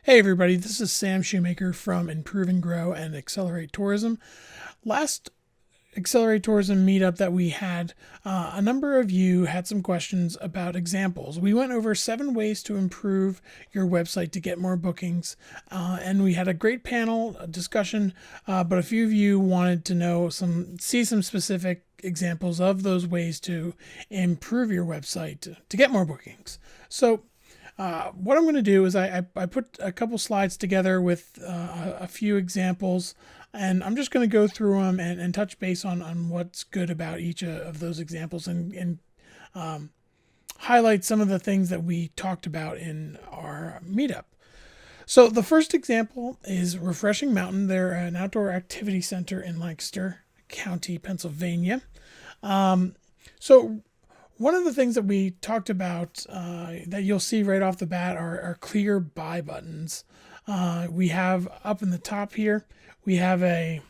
Hey everybody, this is Sam Shoemaker from Improve and Grow and Accelerate Tourism. Last Accelerate Tourism meetup that we had, a number of you had some questions about examples. We went over 7 ways to improve your website to get more bookings, and we had a great panel discussion, but a few of you wanted to see some specific examples of those ways to improve your website to get more bookings. So what I'm going to do is I put a couple slides together with a few examples, and I'm just going to go through them and touch base on what's good about each of those examples and highlight some of the things that we talked about in our meetup. So the first example is Refreshing Mountain. They're an outdoor activity center in Lancaster County, Pennsylvania. So one of the things that we talked about that you'll see right off the bat are clear buy buttons. We have up in the top here, we have a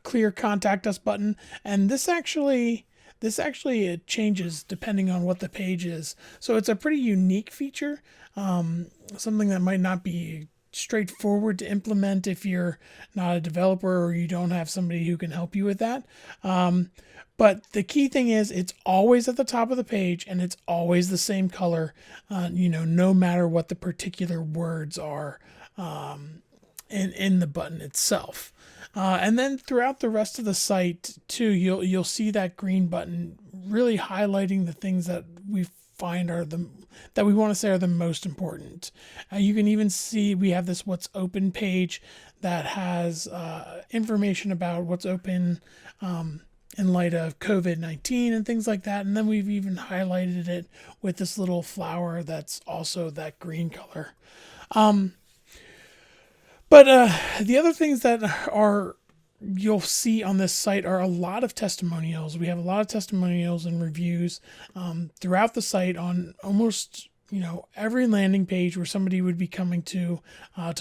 clear contact us button, and this actually it changes depending on what the page is. So it's a pretty unique feature, something that might not be straightforward to implement if you're not a developer or you don't have somebody who can help you with that. But the key thing is it's always at the top of the page and it's always the same color, no matter what the particular words are in the button itself. And then throughout the rest of the site too, you'll see that green button really highlighting the things that we find that we want to say are the most important. You can even see we have this what's open page that has information about what's open in light of COVID-19 and things like that. And then we've even highlighted it with this little flower that's also that green color. But the other things that you'll see on this site are a lot of testimonials. We have a lot of testimonials and reviews throughout the site on almost every landing page where somebody would be coming to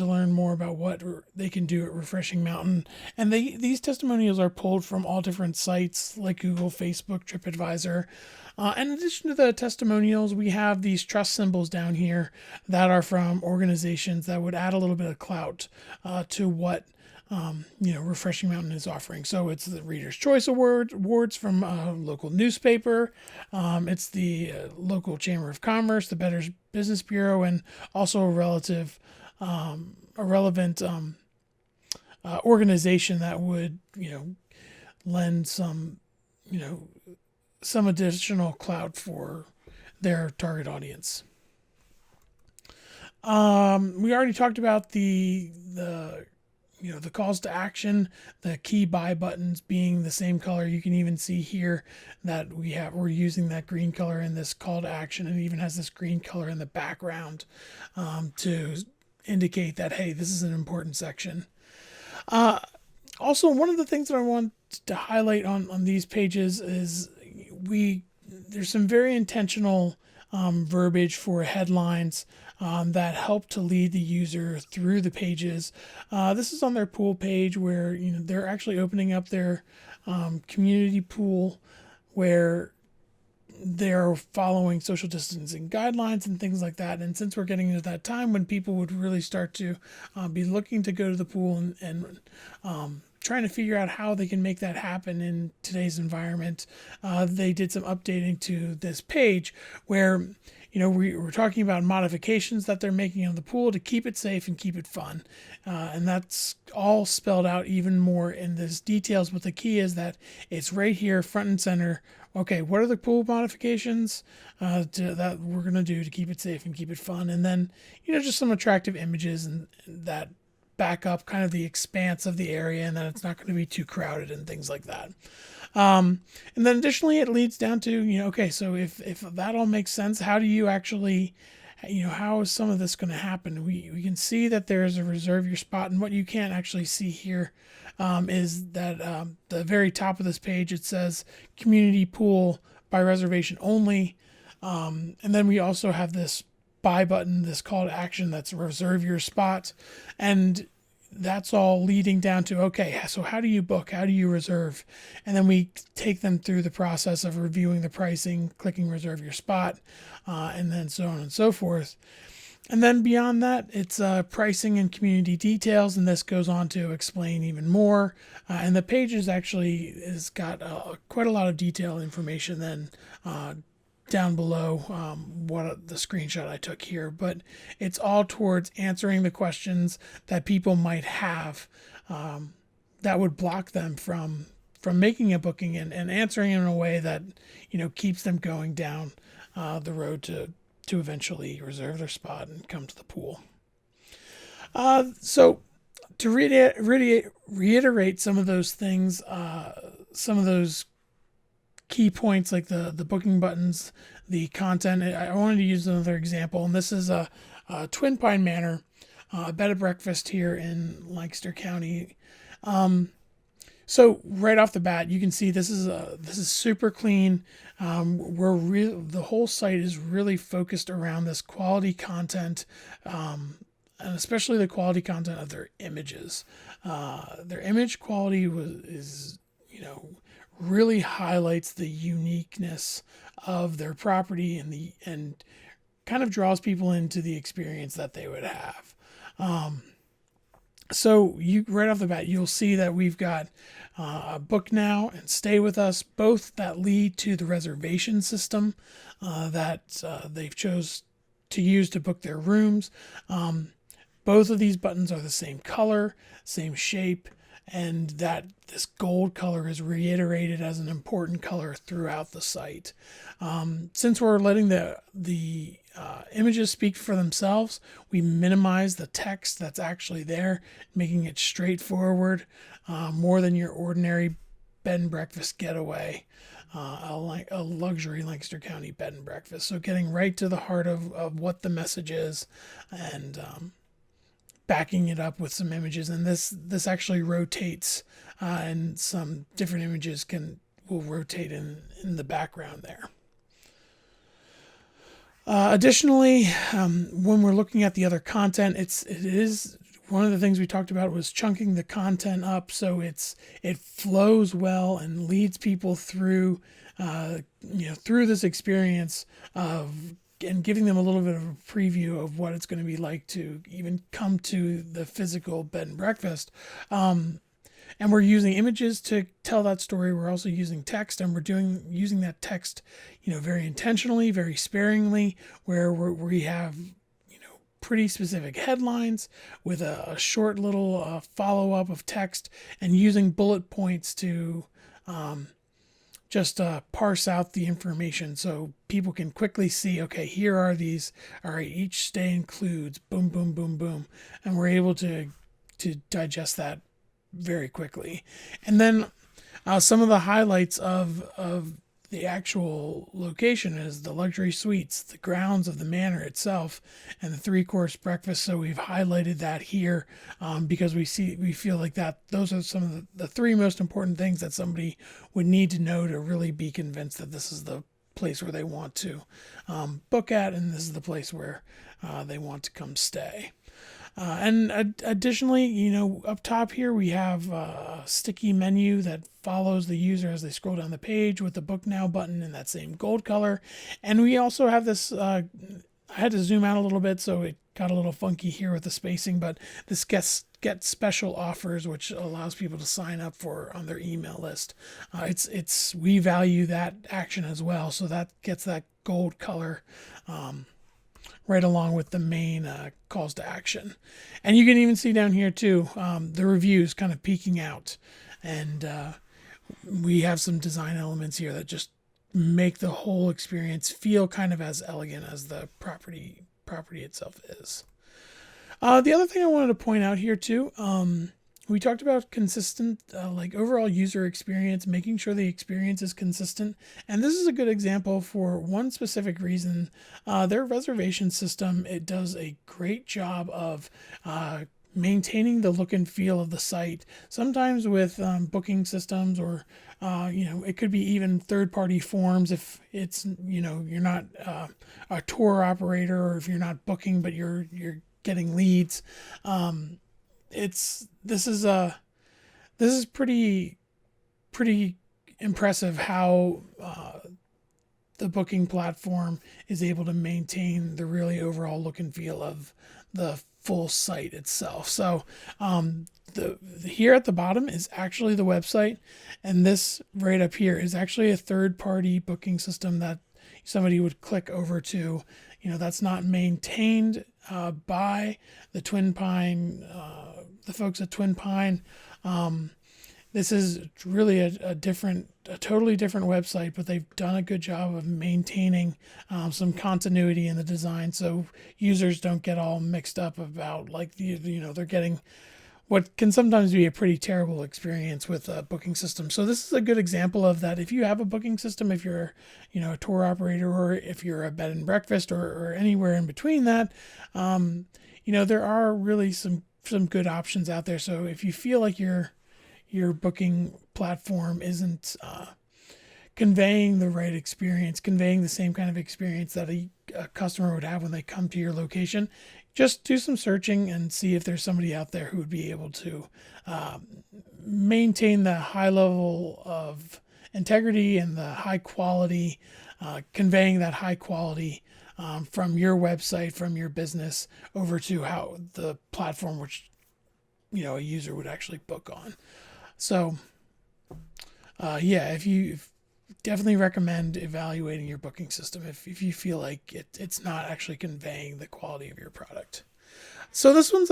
learn more about what they can do at Refreshing Mountain. And these testimonials are pulled from all different sites like Google, Facebook, TripAdvisor. In addition to the testimonials, we have these trust symbols down here that are from organizations that would add a little bit of clout to what Refreshing Mountain is offering. So it's the Reader's Choice Awards from a local newspaper. It's the local Chamber of Commerce, the Better Business Bureau, and also a relevant organization that would, lend some additional clout for their target audience. We already talked about the calls to action, the key buy buttons being the same color. You can even see here that we're using that green color in this call to action, and it even has this green color in the background to indicate that, hey, this is an important section. Also, one of the things that I want to highlight on these pages is there's some very intentional verbiage for headlines that help to lead the user through the pages. This is on their pool page where they're actually opening up their community pool where they're following social distancing guidelines and things like that. And since we're getting into that time when people would really start to be looking to go to the pool and trying to figure out how they can make that happen in today's environment, they did some updating to this page where we're talking about modifications that they're making on the pool to keep it safe and keep it fun. And that's all spelled out even more in this details. But the key is that it's right here, front and center. Okay, what are the pool modifications that we're going to do to keep it safe and keep it fun? And then, just some attractive images and that back up kind of the expanse of the area and that it's not going to be too crowded and things like that. And then additionally, it leads down to, okay, so if that all makes sense, how do you actually, how is some of this going to happen? We can see that there's a reserve your spot, and what you can't actually see here is that the very top of this page, it says community pool by reservation only. And then we also have this buy button, this call to action that's reserve your spot. And that's all leading down to, okay, so how do you book? How do you reserve? And then we take them through the process of reviewing the pricing, clicking reserve your spot, and then so on and so forth. And then beyond that, it's pricing and community details, and this goes on to explain even more. And the page is actually has got quite a lot of detailed information than down below what the screenshot I took here. But it's all towards answering the questions that people might have that would block them from making a booking and answering in a way that keeps them going down the road to eventually reserve their spot and come to the pool. So to reiterate some of those things, some of those key points like the booking buttons, the content. I wanted to use another example, and this is a Twin Pine Manor, a bed and breakfast here in Lancaster County. So right off the bat, you can see this is super clean. The whole site is really focused around this quality content, and especially the quality content of their images. Their image quality is really highlights the uniqueness of their property and kind of draws people into the experience that they would have. So you right off the bat, you'll see that we've got Book Now and Stay With Us, both that lead to the reservation system that they've chose to use to book their rooms. Both of these buttons are the same color, same shape, and that this gold color is reiterated as an important color throughout the site. Since we're letting the images speak for themselves, we minimize the text that's actually there, making it straightforward, more than your ordinary bed and breakfast getaway, a luxury Lancaster County bed and breakfast. So getting right to the heart of what the message is, and backing it up with some images. And this actually rotates, and some different images will rotate in the background there. Additionally, when we're looking at the other content, it is one of the things we talked about was chunking the content up so it flows well and leads people through through this experience of, and giving them a little bit of a preview of what it's going to be like to even come to the physical bed and breakfast. And we're using images to tell that story. We're also using text, and we're using that text, very intentionally, very sparingly, where we have, pretty specific headlines with a short little follow-up of text, and using bullet points to just parse out the information so people can quickly see, okay, here are these. All right, each stay includes boom, boom, boom, boom. And we're able to digest that very quickly. And then some of the highlights of the actual location is the luxury suites, the grounds of the manor itself, and the 3-course breakfast. So we've highlighted that here because we feel like that those are some of the 3 most important things that somebody would need to know to really be convinced that this is the place where they want to book at, and this is the place where they want to come stay. And additionally, up top here, we have a sticky menu that follows the user as they scroll down the page with the Book Now button in that same gold color. And we also have this, I had to zoom out a little bit, so it got a little funky here with the spacing, but this get special offers, which allows people to sign up on their email list. We value that action as well, so that gets that gold color right along with the main calls to action. And you can even see down here too, the reviews kind of peeking out. And we have some design elements here that just make the whole experience feel kind of as elegant as the property itself is. The other thing I wanted to point out here too, we talked about consistent, overall user experience, making sure the experience is consistent. And this is a good example for one specific reason. Their reservation system, it does a great job of maintaining the look and feel of the site. Sometimes with booking systems, or it could be even third-party forms if it's you're not a tour operator, or if you're not booking but you're getting leads. This is pretty impressive how the booking platform is able to maintain the really overall look and feel of the full site itself. So the here at the bottom is actually the website, and this right up here is actually a third-party booking system that somebody would click over to. That's not maintained by the Twin Pine, the folks at Twin Pine. This is really a totally different website, but they've done a good job of maintaining some continuity in the design, so users don't get all mixed up about they're getting what can sometimes be a pretty terrible experience with a booking system. So this is a good example of that. If you have a booking system, if you're a tour operator, or if you're a bed and breakfast, or anywhere in between that, there are really some good options out there. So if you feel like your booking platform isn't conveying the right experience, conveying the same kind of experience that a customer would have when they come to your location, just do some searching and see if there's somebody out there who would be able to maintain the high level of integrity and the high quality, conveying that high quality from your website, from your business, over to how the platform which a user would actually book on. So if you definitely recommend evaluating your booking system if you feel like it's not actually conveying the quality of your product. So this one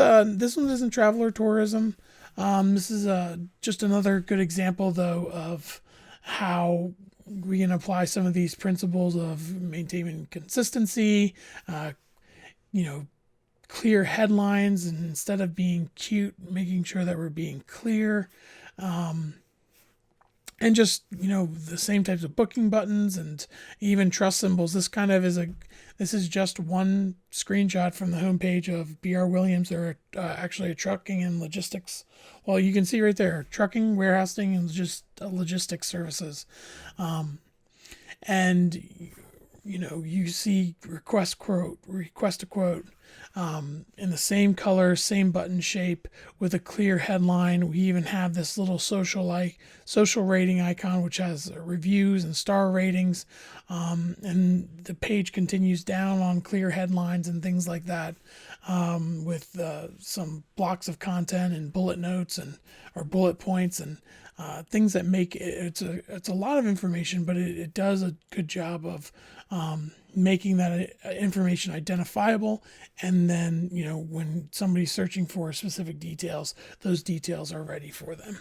isn't travel or tourism. This is just another good example, though, of how we can apply some of these principles of maintaining consistency, clear headlines, and instead of being cute, making sure that we're being clear. And just, the same types of booking buttons and even trust symbols. This is just one screenshot from the homepage of B.R. Williams. They're actually a trucking and logistics. Well, you can see right there, trucking, warehousing, and just logistics services. And you see request a quote, in the same color, same button shape, with a clear headline. We even have this little social rating icon, which has reviews and star ratings, and the page continues down on clear headlines and things like that, with some blocks of content and bullet notes or bullet points and things that make it's a lot of information, but it does a good job of making that information identifiable. And then, when somebody's searching for specific details, those details are ready for them.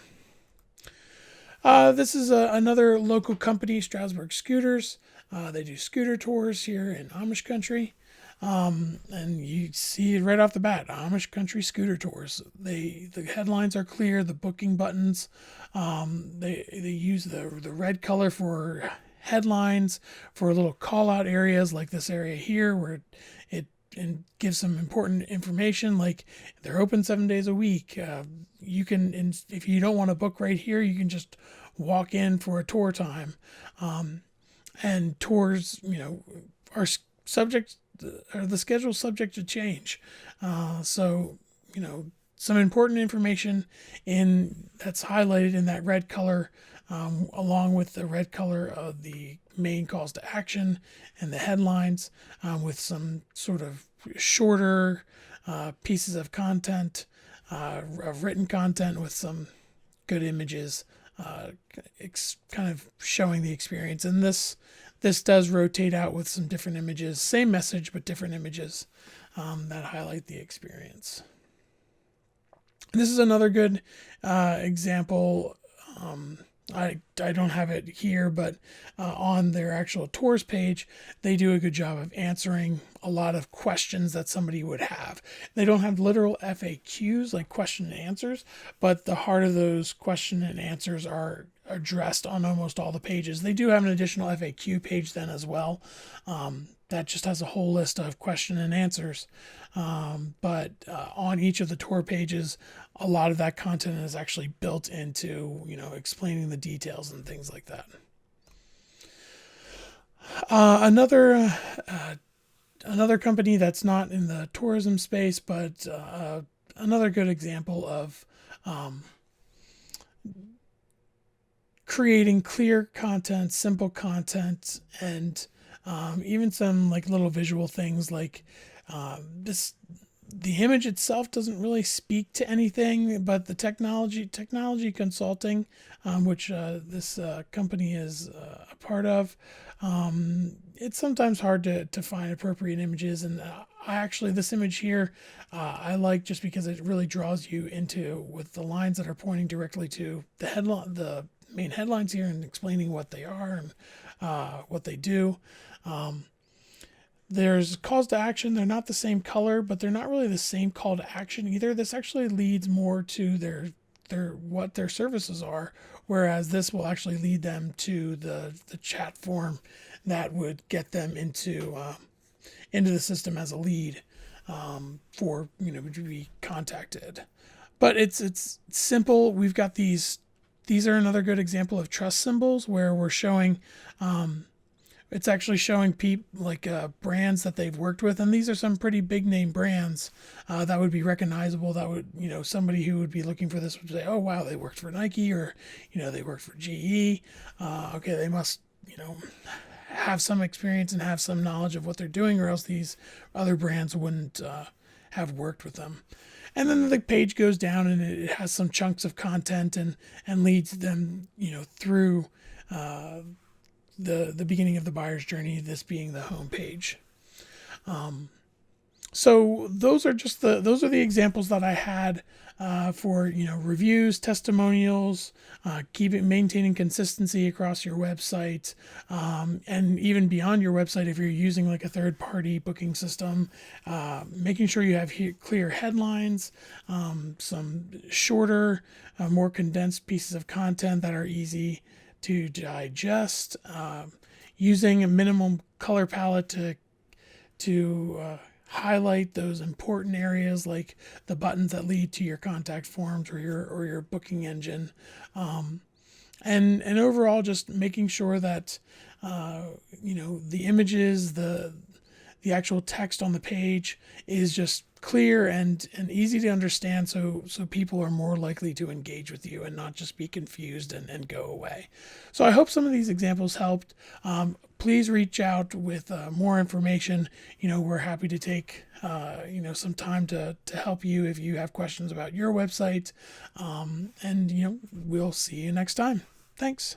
This is another local company, Stroudsburg Scooters. They do scooter tours here in Amish country. And you see it right off the bat, Amish country scooter tours. The headlines are clear, the booking buttons, they use the red color for headlines, for little call out areas like this area here, where it gives some important information, like they're open 7 days a week. You can, if you don't want to book right here, you can just walk in for a tour time. And tours, are the schedule subject to change. So, some important information that's highlighted in that red color, along with the red color of the main calls to action and the headlines, with some sort of shorter pieces of content, of written content with some good images, kind of showing the experience. And this does rotate out with some different images, same message, but different images that highlight the experience. This is another good example. I don't have it here, but on their actual tours page, they do a good job of answering a lot of questions that somebody would have. They don't have literal FAQs, like question and answers, but the heart of those question and answers are addressed on almost all the pages. They do have an additional FAQ page then as well. That just has a whole list of question and answers. But on each of the tour pages, a lot of that content is actually built into, explaining the details and things like that. Another company that's not in the tourism space, but another good example of creating clear content, simple content, and even some like little visual things like this. The image itself doesn't really speak to anything, but the technology consulting, which this company is a part of, it's sometimes hard to find appropriate images. And I actually, this image here, I like just because it really draws you into, with the lines that are pointing directly to the headline, the main headlines here, and explaining what they are and what they do. There's calls to action. They're not the same color, but they're not really the same call to action either. This actually leads more to their what their services are, whereas this will actually lead them to the chat form that would get them into the system as a lead, for to be contacted. But it's simple. We've got these. These are another good example of trust symbols where we're showing. It's actually showing brands that they've worked with, and these are some pretty big name brands that would be recognizable. That would, somebody who would be looking for this would say, "Oh wow, they worked for Nike," or they worked for GE. Okay, they must have some experience and have some knowledge of what they're doing, or else these other brands wouldn't have worked with them. And then the page goes down and it has some chunks of content and leads them through. The beginning of the buyer's journey, this being the home page. So those are the examples that I had for reviews, testimonials, maintaining consistency across your website, and even beyond your website if you're using like a third party booking system, making sure you have clear headlines, some shorter, more condensed pieces of content that are easy to digest, using a minimum color palette to highlight those important areas like the buttons that lead to your contact forms or your booking engine, and overall just making sure that the images, the actual text on the page is just clear and easy to understand, so people are more likely to engage with you and not just be confused and go away. So I hope some of these examples helped. Please reach out with more information. We're happy to take some time to help you if you have questions about your website, and we'll see you next time. Thanks.